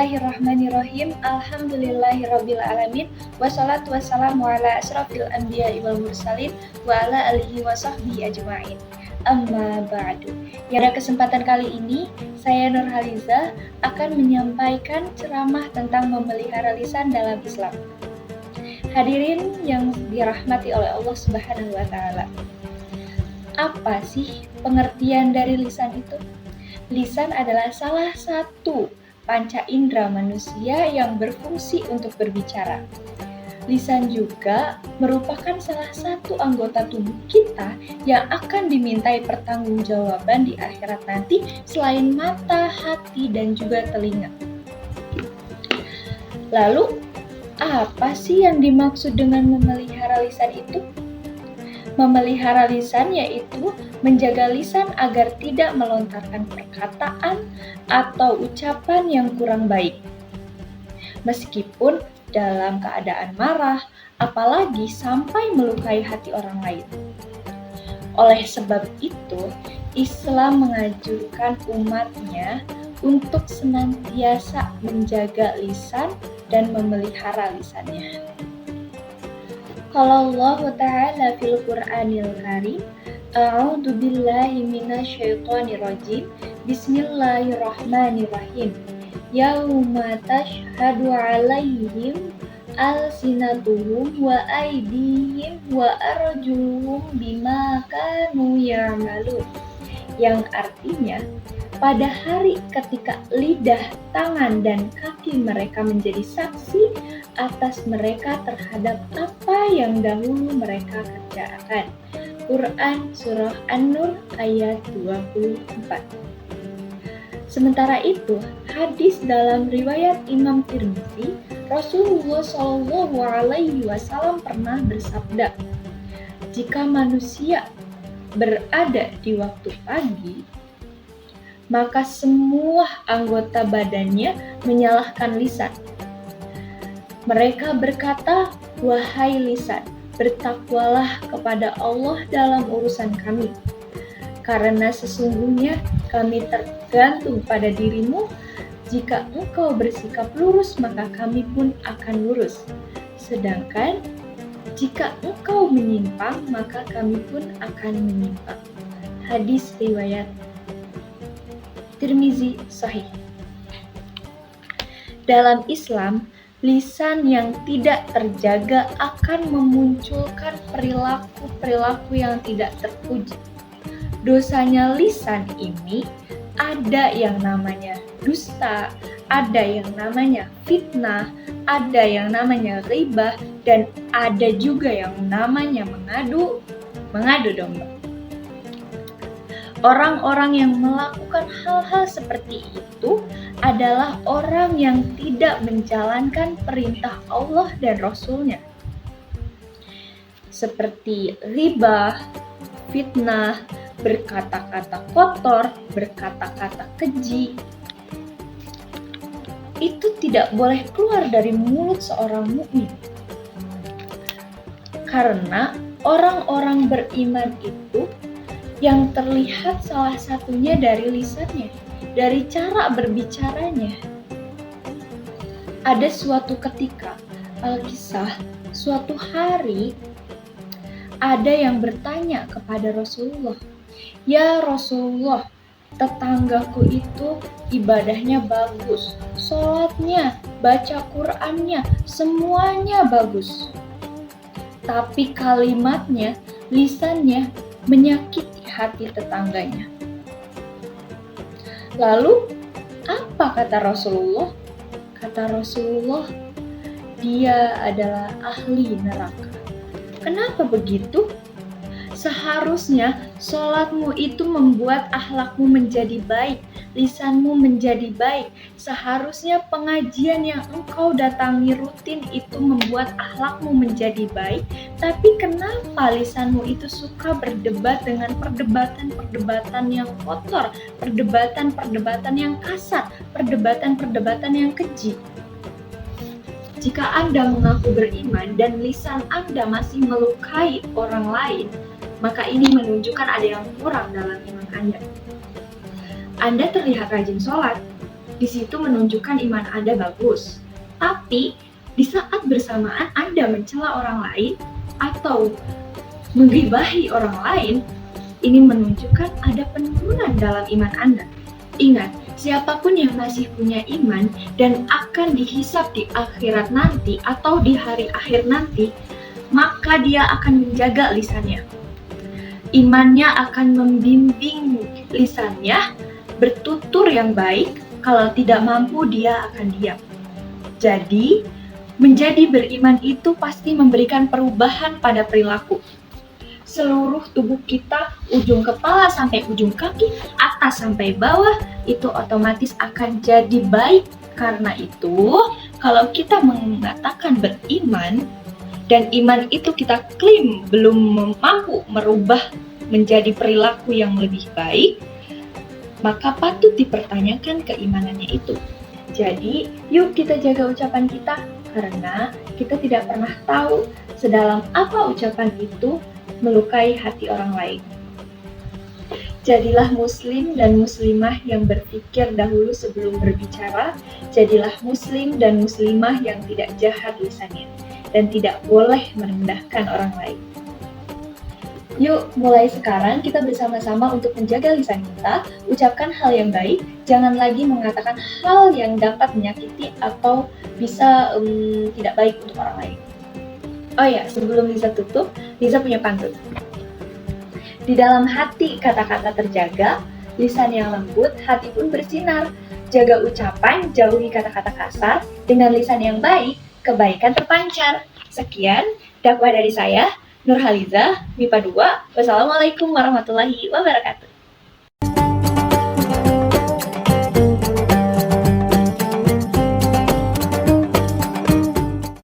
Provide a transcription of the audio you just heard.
Bismillahirrahmanirrahim. Alhamdulillahirrabbilalamin. Wassalatu wassalamu ala asrafil anbiya'i wal mursalin wa ala alihi wa sahbihi ajma'in. Amma ba'du. Pada kesempatan kali ini, saya Nurhaliza akan menyampaikan ceramah tentang memelihara lisan dalam Islam. Hadirin yang dirahmati oleh Allah Subhanahu wa taala. Apa sih pengertian dari lisan itu? Lisan adalah salah satu panca indera manusia yang berfungsi untuk berbicara. Lisan juga merupakan salah satu anggota tubuh kita yang akan dimintai pertanggungjawaban di akhirat nanti selain mata, hati, dan juga telinga. Lalu, apa sih yang dimaksud dengan memelihara lisan itu? Memelihara lisan yaitu menjaga lisan agar tidak melontarkan perkataan atau ucapan yang kurang baik. Meskipun dalam keadaan marah, apalagi sampai melukai hati orang lain. Oleh sebab itu, Islam menganjurkan umatnya untuk senantiasa menjaga lisan dan memelihara lisannya. Qala Allah Ta'ala fil Qur'anil Karim, A'udzu billahi minasyaitonir rajim. Bismillahirrahmanirrahim. Yauma tashhadu 'alaihim alsinatuhum wa aydihim wa arjuluhum bima kanu ya'malun. Yang artinya, pada hari ketika lidah, tangan, dan kaki mereka menjadi saksi atas mereka terhadap apa yang dahulu mereka kerjakan. Quran Surah An-Nur ayat 24. Sementara itu, hadis dalam riwayat Imam Tirmizi, Rasulullah SAW pernah bersabda, jika manusia berada di waktu pagi, maka semua anggota badannya menyalahkan lisan. Mereka berkata, wahai lisan, bertakwalah kepada Allah dalam urusan kami. Karena sesungguhnya kami tergantung pada dirimu. Jika engkau bersikap lurus, maka kami pun akan lurus. Sedangkan jika engkau menyimpang, maka kami pun akan menyimpang. Hadis riwayat Tirmizi Sahih. Dalam Islam, lisan yang tidak terjaga akan memunculkan perilaku-perilaku yang tidak terpuji. Dosanya lisan ini ada yang namanya dusta, ada yang namanya fitnah, ada yang namanya ghibah, dan ada juga yang namanya mengadu domba. Orang-orang yang melakukan hal-hal seperti itu adalah orang yang tidak menjalankan perintah Allah dan Rasul-Nya. Seperti ghibah, fitnah, berkata-kata kotor, berkata-kata keji. Itu tidak boleh keluar dari mulut seorang mukmin. Karena orang-orang beriman itu yang terlihat salah satunya dari lisannya, dari cara berbicaranya. Ada suatu ketika, Alkisah, suatu hari ada yang bertanya kepada Rasulullah, ya Rasulullah, tetanggaku itu ibadahnya bagus, sholatnya, baca Qur'annya, semuanya bagus. Tapi kalimatnya, lisannya menyakiti hati tetangganya. Lalu, apa kata Rasulullah? Kata Rasulullah, dia adalah ahli neraka. Kenapa begitu? Seharusnya sholatmu itu membuat akhlakmu menjadi baik, lisanmu menjadi baik. Seharusnya pengajian yang engkau datangi rutin itu membuat akhlakmu menjadi baik. Tapi kenapa lisanmu itu suka berdebat dengan perdebatan-perdebatan yang kotor, perdebatan-perdebatan yang kasar, perdebatan-perdebatan yang keji? Jika Anda mengaku beriman dan lisan Anda masih melukai orang lain, maka ini menunjukkan ada yang kurang dalam iman Anda. Anda terlihat rajin sholat, di situ menunjukkan iman Anda bagus. Tapi di saat bersamaan Anda mencela orang lain atau menggibahi orang lain, ini menunjukkan ada penurunan dalam iman Anda. Ingat, siapapun yang masih punya iman dan akan dihisap di akhirat nanti atau di hari akhir nanti, maka dia akan menjaga lisannya. Imannya akan membimbing lisannya bertutur yang baik. Kalau tidak mampu, dia akan diam. Jadi, menjadi beriman itu pasti memberikan perubahan pada perilaku. Seluruh tubuh kita, ujung kepala sampai ujung kaki, atas sampai bawah, itu otomatis akan jadi baik. Karena itu, kalau kita mengatakan beriman, dan iman itu kita klaim belum mampu merubah menjadi perilaku yang lebih baik, maka patut dipertanyakan keimanannya itu. Jadi, yuk kita jaga ucapan kita, karena kita tidak pernah tahu sedalam apa ucapan itu melukai hati orang lain. Jadilah muslim dan muslimah yang berpikir dahulu sebelum berbicara. Jadilah muslim dan muslimah yang tidak jahat lisannya dan tidak boleh merendahkan orang lain. Yuk, mulai sekarang kita bersama-sama untuk menjaga lisan kita, ucapkan hal yang baik, jangan lagi mengatakan hal yang dapat menyakiti atau bisa tidak baik untuk orang lain. Oh ya, sebelum Liza tutup, Liza punya pantun. Di dalam hati kata-kata terjaga, lisan yang lembut, hati pun bersinar. Jaga ucapan, jauhi kata-kata kasar, dengan lisan yang baik, kebaikan terpancar. Sekian, dakwah dari saya, Nurhaliza, MIPA 2. Wassalamualaikum warahmatullahi wabarakatuh.